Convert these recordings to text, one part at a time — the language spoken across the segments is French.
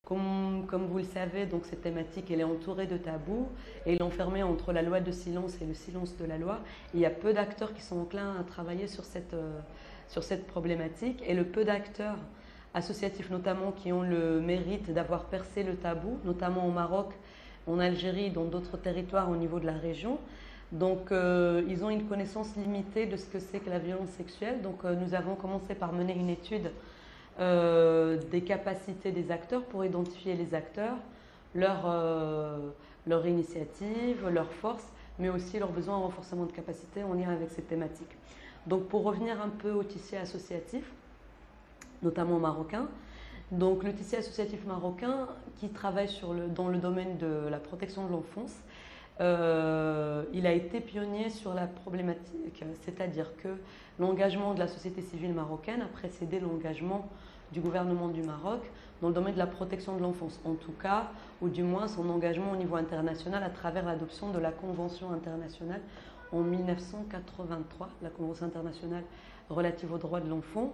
Comme vous le savez, donc cette thématique elle est entourée de tabous et elle est enfermée entre la loi de silence et le silence de la loi. Et il y a peu d'acteurs qui sont enclins à travailler sur cette problématique et le peu d'acteurs associatifs notamment qui ont le mérite d'avoir percé le tabou, notamment au Maroc, en Algérie, dans d'autres territoires au niveau de la région. Donc ils ont une connaissance limitée de ce que c'est que la violence sexuelle. Donc nous avons commencé par mener une étude des capacités des acteurs pour identifier les acteurs, leur initiative, leurs forces, mais aussi leurs besoins en renforcement de capacité en lien avec cette thématique. Donc pour revenir un peu au tissu associatif, notamment marocain, donc le tissu associatif marocain qui travaille dans le domaine de la protection de l'enfance, il a été pionnier sur la problématique, c'est-à-dire que l'engagement de la société civile marocaine a précédé l'engagement du gouvernement du Maroc dans le domaine de la protection de l'enfance, en tout cas, ou du moins son engagement au niveau international à travers l'adoption de la Convention internationale en 1983, la Convention internationale relative aux droits de l'enfant,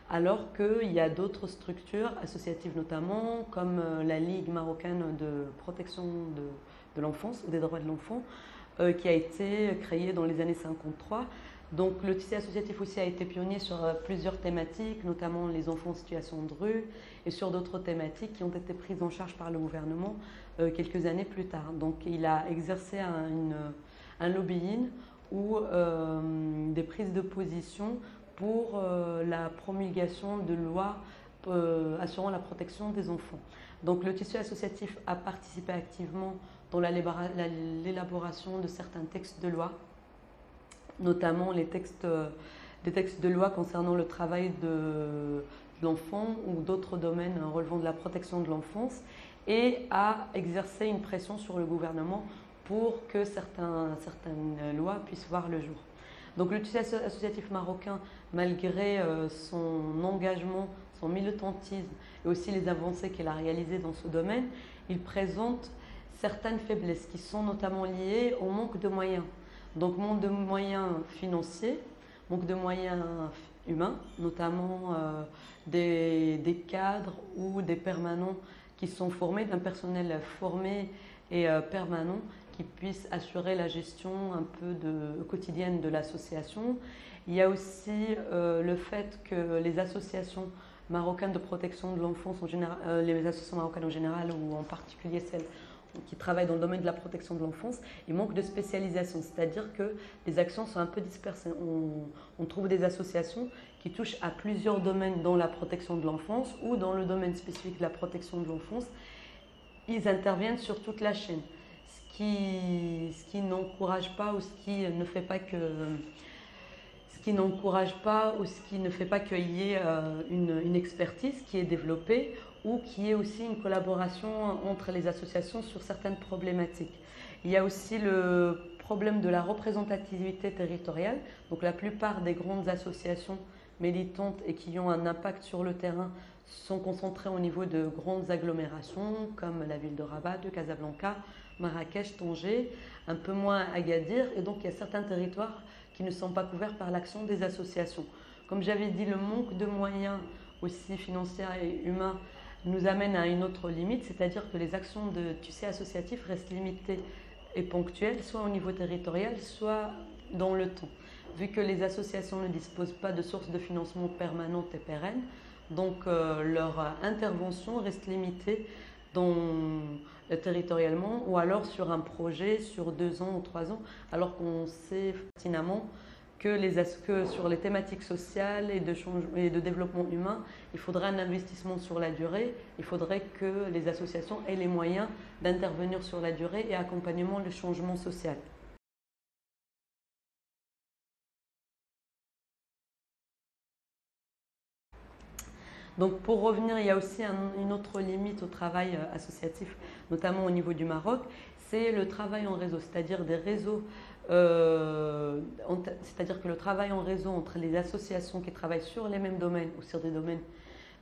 alors qu'il y a d'autres structures associatives notamment, comme la Ligue marocaine de protection de l'enfance ou des droits de l'enfant, qui a été créée dans les années 53. Donc le tissu associatif aussi a été pionnier sur plusieurs thématiques, notamment les enfants en situation de rue et sur d'autres thématiques qui ont été prises en charge par le gouvernement quelques années plus tard. Donc il a exercé un lobbying ou des prises de position pour la promulgation de lois assurant la protection des enfants. Donc le tissu associatif a participé activement dans l'élaboration de certains textes de loi, notamment des textes de loi concernant le travail de l'enfant ou d'autres domaines relevant de la protection de l'enfance, et a exercé une pression sur le gouvernement pour que certaines lois puissent voir le jour. Donc le tissu associatif marocain, malgré son engagement, son militantisme et aussi les avancées qu'il a réalisées dans ce domaine, il présente certaines faiblesses qui sont notamment liées au manque de moyens. Donc manque de moyens financiers, manque de moyens humains, notamment des cadres ou des permanents qui sont formés, d'un personnel formé et permanent qui puisse assurer la gestion un peu quotidienne de l'association. Il y a aussi le fait que les associations marocaines de protection de l'enfance, les associations marocaines en général ou en particulier celles qui travaillent dans le domaine de la protection de l'enfance, il manque de spécialisation, c'est-à-dire que les actions sont un peu dispersées. On trouve des associations qui touchent à plusieurs domaines dans la protection de l'enfance ou dans le domaine spécifique de la protection de l'enfance. Ils interviennent sur toute la chaîne, ce qui n'encourage pas ou ce qui ne fait pas qu'il y ait une expertise qui est développée ou qu'il y ait aussi une collaboration entre les associations sur certaines problématiques. Il y a aussi le problème de la représentativité territoriale. Donc la plupart des grandes associations militantes et qui ont un impact sur le terrain sont concentrées au niveau de grandes agglomérations comme la ville de Rabat, de Casablanca, Marrakech, Tanger, un peu moins Agadir. Et donc il y a certains territoires qui ne sont pas couverts par l'action des associations. Comme j'avais dit, le manque de moyens aussi financiers et humains nous amène à une autre limite, c'est-à-dire que les actions de tissu associatif restent limitées et ponctuelles, soit au niveau territorial, soit dans le temps. Vu que les associations ne disposent pas de sources de financement permanentes et pérennes, donc leur intervention reste limitée territorialement ou alors sur un projet sur 2 ans ou 3 ans, alors qu'on sait pertinemment que sur les thématiques sociales et de développement humain, il faudrait un investissement sur la durée, il faudrait que les associations aient les moyens d'intervenir sur la durée et accompagnement du changement social. Donc pour revenir, il y a aussi une autre limite au travail associatif, notamment au niveau du Maroc, c'est le travail en réseau, c'est-à-dire des réseaux, c'est-à-dire que le travail en réseau entre les associations qui travaillent sur les mêmes domaines ou sur des domaines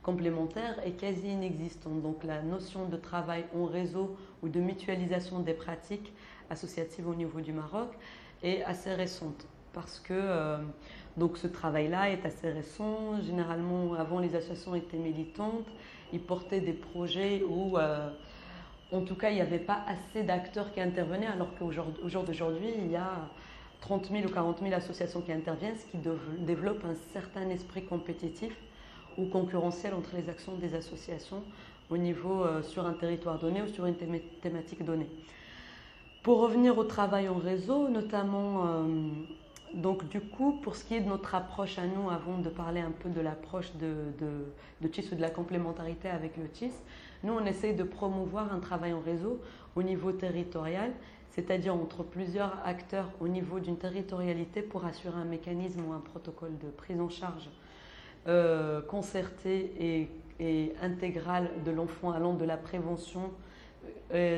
complémentaires est quasi inexistant. Donc la notion de travail en réseau ou de mutualisation des pratiques associatives au niveau du Maroc est assez récente parce que donc ce travail-là est assez récent. Généralement, avant, les associations étaient militantes ils portaient des projets où, en tout cas, il n'y avait pas assez d'acteurs qui intervenaient, alors qu'au jour d'aujourd'hui, il y a 30 000 ou 40 000 associations qui interviennent, ce qui développe un certain esprit compétitif ou concurrentiel entre les actions des associations au niveau sur un territoire donné ou sur une thématique donnée. Pour revenir au travail en réseau, notamment, donc du coup, pour ce qui est de notre approche à nous, avant de parler un peu de l'approche de TIS ou de la complémentarité avec le TIS, nous on essaye de promouvoir un travail en réseau au niveau territorial, c'est-à-dire entre plusieurs acteurs au niveau d'une territorialité pour assurer un mécanisme ou un protocole de prise en charge concerté et intégral de l'enfant allant de la prévention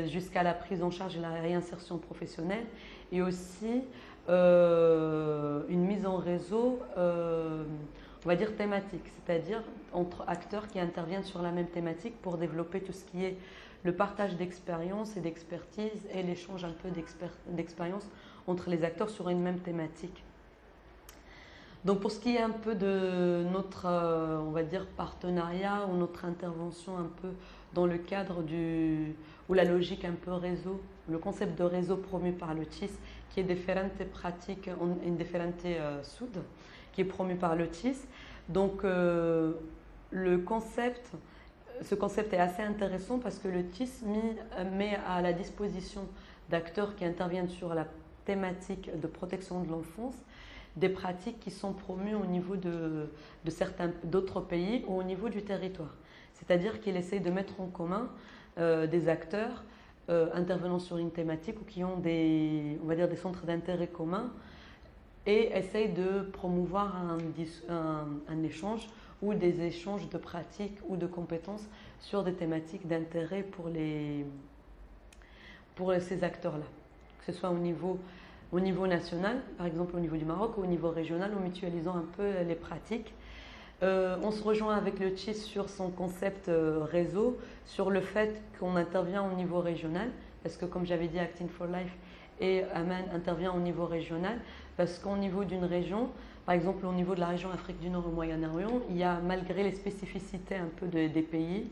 jusqu'à la prise en charge et la réinsertion professionnelle, et aussi une mise en réseau, on va dire thématique, c'est-à-dire entre acteurs qui interviennent sur la même thématique pour développer tout ce qui est le partage d'expériences et d'expertise et l'échange un peu d'expériences entre les acteurs sur une même thématique. Donc pour ce qui est un peu de notre, on va dire, partenariat ou notre intervention un peu dans le cadre ou la logique un peu réseau, le concept de réseau promu par le TIS, qui est différentes pratiques en différentes sud, qui est promu par le TIS. Donc ce concept est assez intéressant parce que le TIS met à la disposition d'acteurs qui interviennent sur la thématique de protection de l'enfance des pratiques qui sont promues au niveau de d'autres pays ou au niveau du territoire. C'est-à-dire qu'il essaye de mettre en commun des acteurs intervenant sur une thématique ou qui ont on va dire des centres d'intérêt communs et essaye de promouvoir un échange ou des échanges de pratiques ou de compétences sur des thématiques d'intérêt pour ces acteurs-là, que ce soit au niveau national, par exemple au niveau du Maroc, ou au niveau régional, en mutualisant un peu les pratiques. On se rejoint avec le TIS sur son concept réseau, sur le fait qu'on intervient au niveau régional, parce que comme j'avais dit, Acting for Life et Aman intervient au niveau régional, parce qu'au niveau d'une région, par exemple au niveau de la région Afrique du Nord et Moyen-Orient, il y a, malgré les spécificités un peu des pays,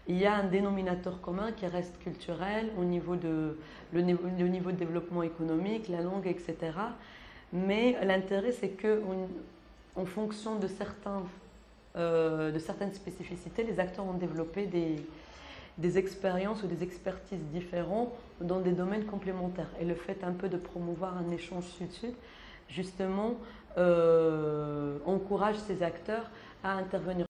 il y a un dénominateur commun qui reste culturel au niveau le niveau de développement économique, la langue, etc. Mais l'intérêt, c'est qu'en fonction de certaines spécificités, les acteurs ont développé des expériences ou des expertises différentes dans des domaines complémentaires. Et le fait un peu de promouvoir un échange sud-sud, justement, encourage ces acteurs à intervenir